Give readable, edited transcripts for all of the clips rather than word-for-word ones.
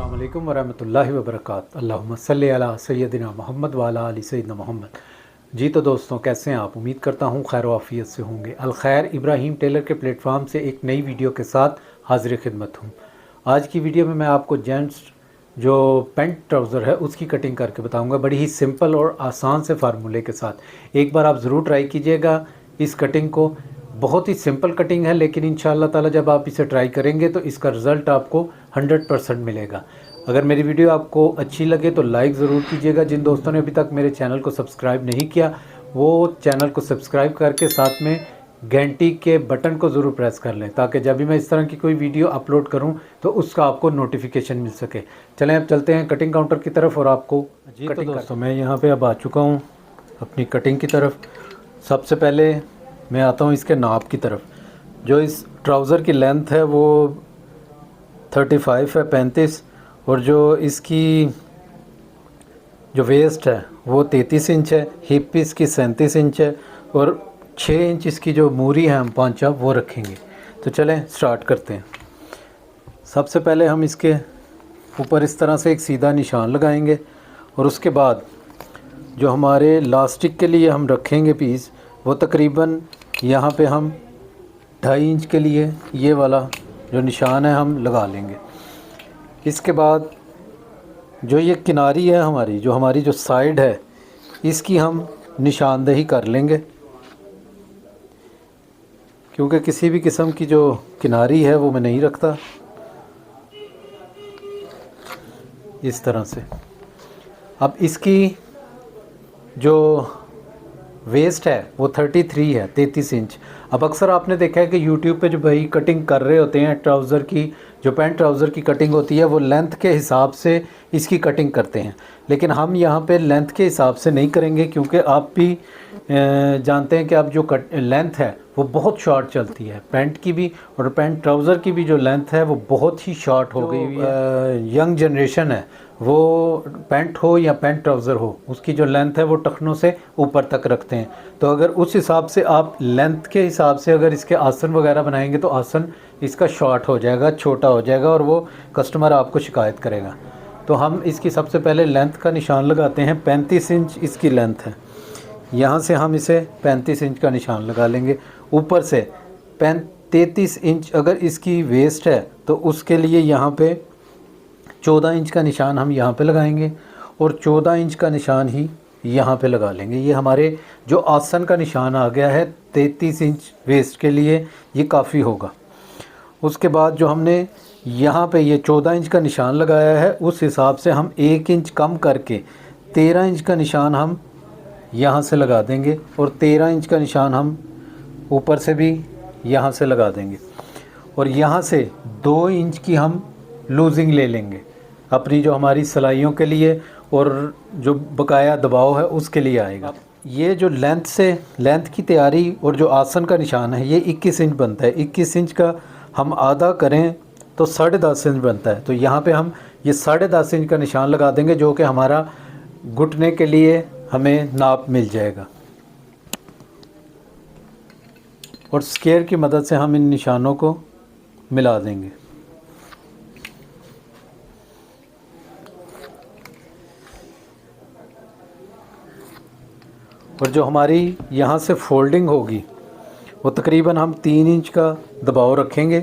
अस्सलाम वालेकुम वरहमतुल्लाहि वबरकातुहू। अल्लाहुम्मा सल्लि अला सय्यदिना मोहम्मद व अला आलि सय्यदिना मोहम्मद। जी तो दोस्तों, कैसे हैं आप? उम्मीद करता हूँ खैर व आफियत से होंगे। अलखैर इब्राहिम टेलर के प्लेटफॉर्म से एक नई वीडियो के साथ हाजिर खिदमत हूँ। आज की वीडियो में मैं आपको जेंट्स जो पैंट ट्राउज़र है उसकी कटिंग करके बताऊँगा, बड़ी ही सिंपल और आसान से फार्मूले के साथ। एक बार आप ज़रूर ट्राई कीजिएगा इस कटिंग को। बहुत ही सिंपल कटिंग है, लेकिन इंशाअल्लाह ताला जब आप इसे ट्राई करेंगे तो इसका रिज़ल्ट आपको 100% मिलेगा। अगर मेरी वीडियो आपको अच्छी लगे तो लाइक ज़रूर कीजिएगा। जिन दोस्तों ने अभी तक मेरे चैनल को सब्सक्राइब नहीं किया वो चैनल को सब्सक्राइब करके साथ में घंटी के बटन को ज़रूर प्रेस कर लें, ताकि जब भी मैं इस तरह की कोई वीडियो अपलोड करूं तो उसका आपको नोटिफिकेशन मिल सके। चलें अब चलते हैं कटिंग काउंटर की तरफ और आपको जी तो दोस्तों मैं यहाँ पे अब आ चुका हूँ अपनी कटिंग की तरफ। सबसे पहले मैं आता हूँ इसके नाप की तरफ। जो इस ट्राउज़र की लेंथ है वो 35 है, 35, और जो इसकी जो वेस्ट है वो 33 इंच है, हिप इसकी 37 इंच है, और 6 इंच इसकी जो मूरी है हम पांचा वो रखेंगे। तो चलें स्टार्ट करते हैं। सबसे पहले हम इसके ऊपर इस तरह से एक सीधा निशान लगाएंगे, और उसके बाद जो हमारे लास्टिक के लिए हम रखेंगे पीस, वो तकरीबन यहाँ पे हम 2.5 इंच के लिए ये वाला जो निशान है हम लगा लेंगे। इसके बाद जो ये किनारी है हमारी जो साइड है इसकी हम निशानदेही कर लेंगे, क्योंकि किसी भी किस्म की जो किनारी है वो मैं नहीं रखता। इस तरह से अब इसकी जो वेस्ट है वो 33 है, 33 इंच। अब अक्सर आपने देखा है कि YouTube पे जो भाई कटिंग कर रहे होते हैं ट्राउज़र की, जो पैंट ट्राउज़र की कटिंग होती है वो लेंथ के हिसाब से इसकी कटिंग करते हैं, लेकिन हम यहाँ पे लेंथ के हिसाब से नहीं करेंगे, क्योंकि आप भी जानते हैं कि अब जो लेंथ है वो बहुत शॉर्ट चलती है पैंट की भी, और पैंट ट्राउज़र की भी जो लेंथ है वो बहुत ही शॉर्ट हो गई हुई है। यंग जनरेशन है वो पैंट हो या पैंट ट्राउज़र हो, उसकी जो लेंथ है वो टखनों से ऊपर तक रखते हैं। तो अगर उस हिसाब से आप लेंथ के हिसाब से अगर इसके आसन वगैरह बनाएंगे तो आसन इसका शॉर्ट हो जाएगा, छोटा हो जाएगा, और वो कस्टमर आपको शिकायत करेगा। तो हम इसकी सबसे पहले लेंथ का निशान लगाते हैं। 35 इंच इसकी लेंथ है, यहाँ से हम इसे 35 इंच का निशान लगा लेंगे। ऊपर से 33 इंच अगर इसकी वेस्ट है तो उसके लिए यहाँ पे 14 इंच का निशान हम यहाँ पे लगाएंगे, और 14 इंच का निशान ही यहाँ पे लगा लेंगे। ये हमारे जो आसन का निशान आ गया है 33 इंच वेस्ट के लिए, ये काफ़ी होगा। उसके बाद जो हमने यहाँ पे ये 14 इंच का निशान लगाया है उस हिसाब से हम 1 इंच कम करके 13 इंच का निशान हम यहाँ से लगा देंगे, और 13 इंच का निशान हम ऊपर से भी यहाँ से लगा देंगे, और यहाँ से 2 इंच की हम लूजिंग ले लेंगे अपनी जो हमारी सिलाइयों के लिए, और जो बकाया दबाव है उसके लिए आएगा। ये जो लेंथ की तैयारी और जो आसन का निशान है ये 21 इंच बनता है। 21 इंच का हम आधा करें तो 10.5 इंच बनता है। तो यहाँ पे हम ये 10.5 इंच का निशान लगा देंगे, जो कि हमारा घुटने के लिए हमें नाप मिल जाएगा, और स्केयर की मदद से हम इन निशानों को मिला देंगे। और जो हमारी यहाँ से फोल्डिंग होगी वो तकरीबन हम 3 इंच का दबाव रखेंगे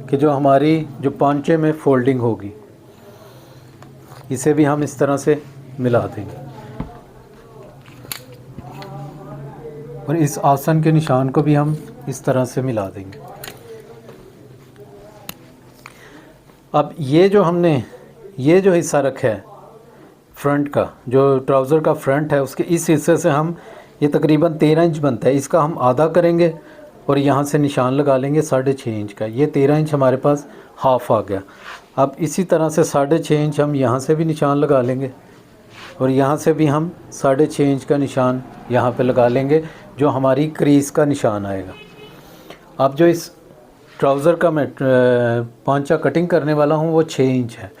कि जो हमारी जो पांचे में फोल्डिंग होगी इसे भी हम इस तरह से मिला देंगे, और इस आसन के निशान को भी हम इस तरह से मिला देंगे। अब ये जो हमने ये जो हिस्सा रखा है फ्रंट का, जो ट्राउज़र का फ्रंट है, उसके इस हिस्से से हम ये तकरीबन 13 इंच बनता है, इसका हम आधा करेंगे और यहाँ से निशान लगा लेंगे 6.5 इंच का। ये 13 इंच हमारे पास हाफ़ आ गया। अब इसी तरह से 6.5 इंच हम यहाँ से भी निशान लगा लेंगे, और यहाँ से भी हम 6.5 इंच का निशान यहाँ पे लगा लेंगे, जो हमारी क्रीज़ का निशान आएगा। अब जो इस ट्राउज़र का मैं पांचा कटिंग करने वाला हूँ वो 6 इंच है,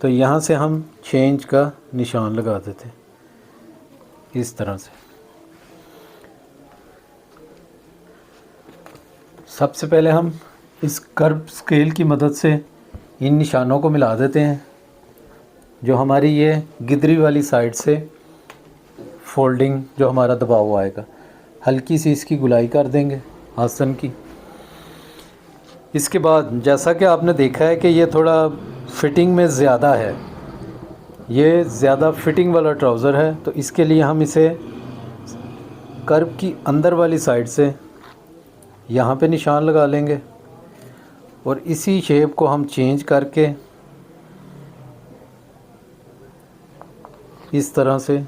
तो यहाँ से हम 6 इंच का निशान लगा देते हैं इस तरह से। सबसे पहले हम इस कर्व स्केल की मदद से इन निशानों को मिला देते हैं। जो हमारी ये गिदरी वाली साइड से फोल्डिंग जो हमारा दबाव आएगा, हल्की सी इसकी गुलाई कर देंगे आसन की। इसके बाद जैसा कि आपने देखा है कि ये थोड़ा फिटिंग में ज़्यादा है, ये ज़्यादा फिटिंग वाला ट्राउज़र है, तो इसके लिए हम इसे कर्व की अंदर वाली साइड से यहाँ पे निशान लगा लेंगे और इसी शेप को हम चेंज करके इस तरह से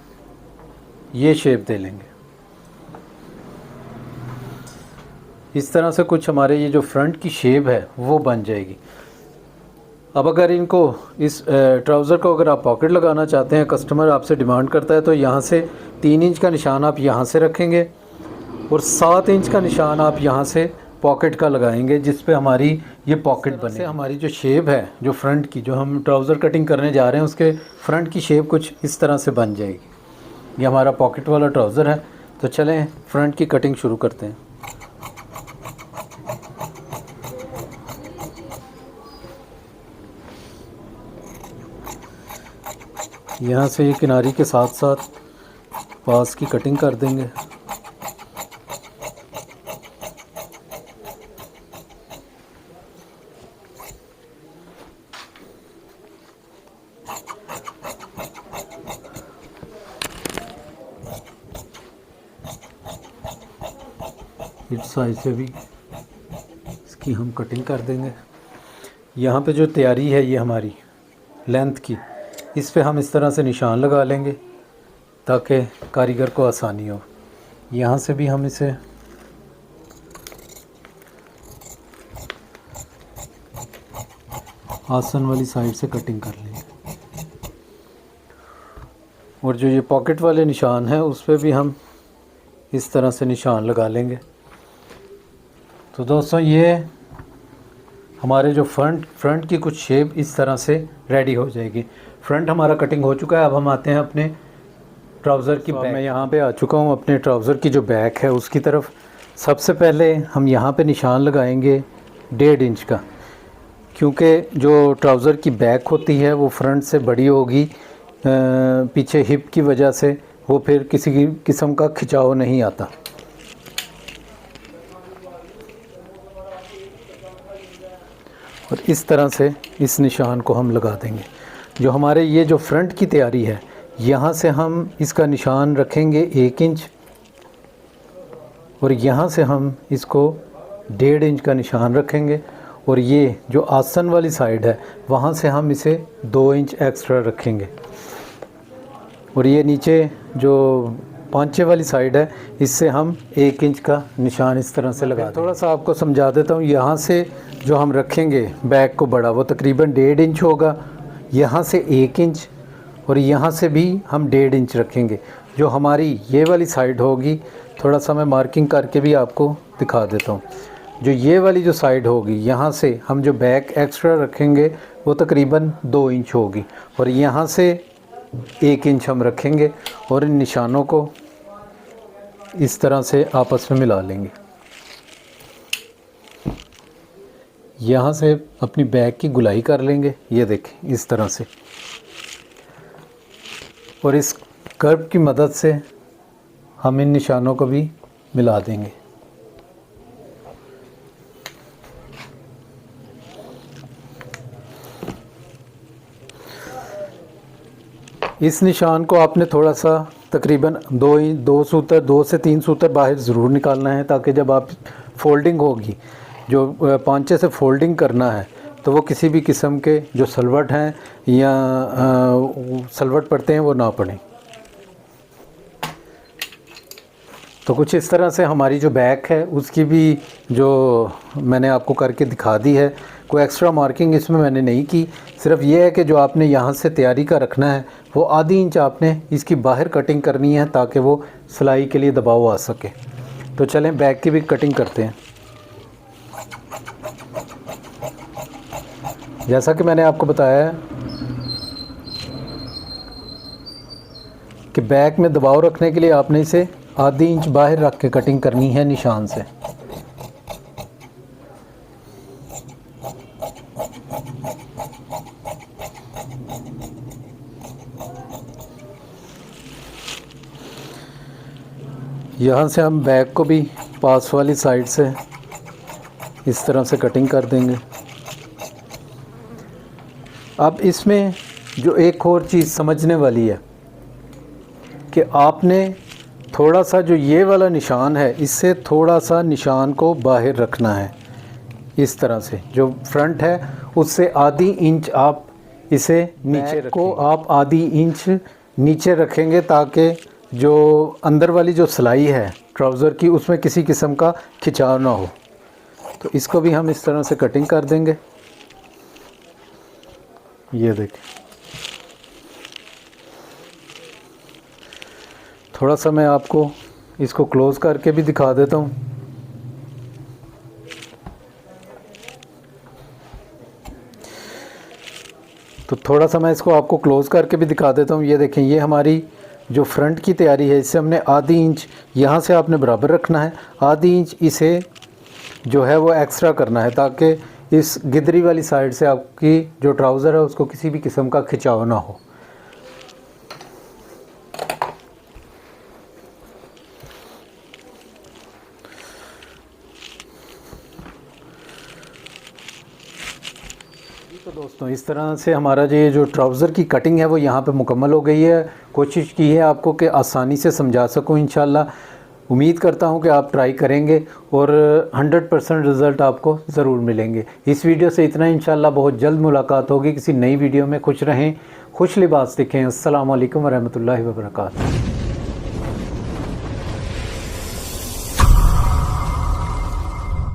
ये शेप दे लेंगे। इस तरह से कुछ हमारे ये जो फ्रंट की शेप है वो बन जाएगी। अब अगर इनको इस ट्राउज़र को अगर आप पॉकेट लगाना चाहते हैं, कस्टमर आपसे डिमांड करता है, तो यहाँ से 3 इंच का निशान आप यहाँ से रखेंगे और 7 इंच का निशान आप यहाँ से पॉकेट का लगाएंगे, जिस पे हमारी ये पॉकेट बने। हमारी जो शेप है जो फ्रंट की, जो हम ट्राउज़र कटिंग करने जा रहे हैं, उसके फ्रंट की शेप कुछ इस तरह से बन जाएगी। ये हमारा पॉकेट वाला ट्राउज़र है। तो चलें फ्रंट की कटिंग शुरू करते हैं। यहाँ से ये किनारी के साथ साथ पास की कटिंग कर देंगे। इस साइड से भी इसकी हम कटिंग कर देंगे। यहाँ पे जो तैयारी है ये हमारी लेंथ की, इस पे हम इस तरह से निशान लगा लेंगे ताकि कारीगर को आसानी हो। यहाँ से भी हम इसे आसन वाली साइड से कटिंग कर लेंगे और जो ये पॉकेट वाले निशान हैं उस पे भी हम इस तरह से निशान लगा लेंगे। तो दोस्तों ये हमारे जो फ्रंट की कुछ शेप इस तरह से रेडी हो जाएगी। फ्रंट हमारा कटिंग हो चुका है। अब हम आते हैं अपने ट्राउज़र की बैक। मैं यहाँ पे आ चुका हूँ अपने ट्राउज़र की जो बैक है उसकी तरफ। सबसे पहले हम यहाँ पे निशान लगाएंगे 1.5 इंच का, क्योंकि जो ट्राउज़र की बैक होती है वो फ्रंट से बड़ी होगी, पीछे हिप की वजह से वो फिर किसी किस्म का खिंचाव नहीं आता। और इस तरह से इस निशान को हम लगा देंगे। जो हमारे ये जो फ्रंट की तैयारी है, यहाँ से हम इसका निशान रखेंगे 1 इंच और यहाँ से हम इसको 1.5 इंच का निशान रखेंगे और ये जो आसन वाली साइड है वहाँ से हम इसे 2 इंच एक्स्ट्रा रखेंगे और ये नीचे जो पांचे वाली साइड है इससे हम 1 इंच का निशान इस तरह से लगा दें। थोड़ा सा आपको समझा देता हूँ। यहाँ से जो हम रखेंगे बैक को बड़ा, वो तकरीबन 1.5 इंच होगा, यहाँ से 1 इंच और यहाँ से भी हम 1.5 इंच रखेंगे। जो हमारी ये वाली साइड होगी, थोड़ा सा मैं मार्किंग करके भी आपको दिखा देता हूँ। जो ये वाली जो साइड होगी, यहाँ से हम जो बैक एक्स्ट्रा रखेंगे वो तकरीबन 2 इंच होगी और यहाँ से 1 इंच हम रखेंगे और इन निशानों को इस तरह से आपस में मिला लेंगे। यहाँ से अपनी बैक की गुलाई कर लेंगे, ये देखें इस तरह से, और इस कर्व की मदद से हम इन निशानों को भी मिला देंगे। इस निशान को आपने थोड़ा सा तकरीबन 2 से 3 सूत्र बाहर ज़रूर निकालना है, ताकि जब आप फोल्डिंग होगी, जो पांचे से फोल्डिंग करना है, तो वो किसी भी किस्म के जो सलवट हैं या सलवट पड़ते हैं वो ना पड़ें। तो कुछ इस तरह से हमारी जो बैक है उसकी भी जो मैंने आपको करके दिखा दी है। कोई एक्स्ट्रा मार्किंग इसमें मैंने नहीं की, सिर्फ ये है कि जो आपने यहाँ से तैयारी का रखना है वो आधी इंच आपने इसकी बाहर कटिंग करनी है ताकि वो सिलाई के लिए दबाव आ सके। तो चलें बैक की भी कटिंग करते हैं। जैसा कि मैंने आपको बताया है कि बैक में दबाव रखने के लिए आपने इसे आधी इंच बाहर रख के कटिंग करनी है निशान से। यहाँ से हम बैक को भी पास वाली साइड से इस तरह से कटिंग कर देंगे। अब इसमें जो एक और चीज़ समझने वाली है कि आपने थोड़ा सा जो ये वाला निशान है, इससे थोड़ा सा निशान को बाहर रखना है। इस तरह से जो फ्रंट है उससे आधी इंच आप इसे नीचे को आप आधी इंच नीचे रखेंगे, ताकि जो अंदर वाली जो सिलाई है ट्राउज़र की उसमें किसी किस्म का खिंचाव ना हो। तो इसको भी हम इस तरह से कटिंग कर देंगे। ये देखिए, थोड़ा सा मैं आपको इसको क्लोज़ करके भी दिखा देता हूँ। तो थोड़ा सा मैं इसको आपको क्लोज़ करके भी दिखा देता हूँ। ये देखें, ये हमारी जो फ्रंट की तैयारी है, इससे हमने आधी इंच यहाँ से आपने बराबर रखना है, आधी इंच इसे जो है वो एक्स्ट्रा करना है, ताकि इस गिदरी वाली साइड से आपकी जो ट्राउज़र है उसको किसी भी किस्म का खिंचाव ना हो। तो दोस्तों, इस तरह से हमारा जो ट्राउज़र की कटिंग है वो यहाँ पे मुकम्मल हो गई है। कोशिश की है आपको कि आसानी से समझा सकूँ इंशाल्लाह। उम्मीद करता हूँ कि आप ट्राई करेंगे और 100% रिज़ल्ट आपको ज़रूर मिलेंगे। इस वीडियो से इतना, इंशाल्लाह बहुत जल्द मुलाकात होगी किसी नई वीडियो में। खुश रहें, खुश लिबास दिखें। अस्सलाम वालेकुम वरहमतुल्लाहि वबरकातुहू।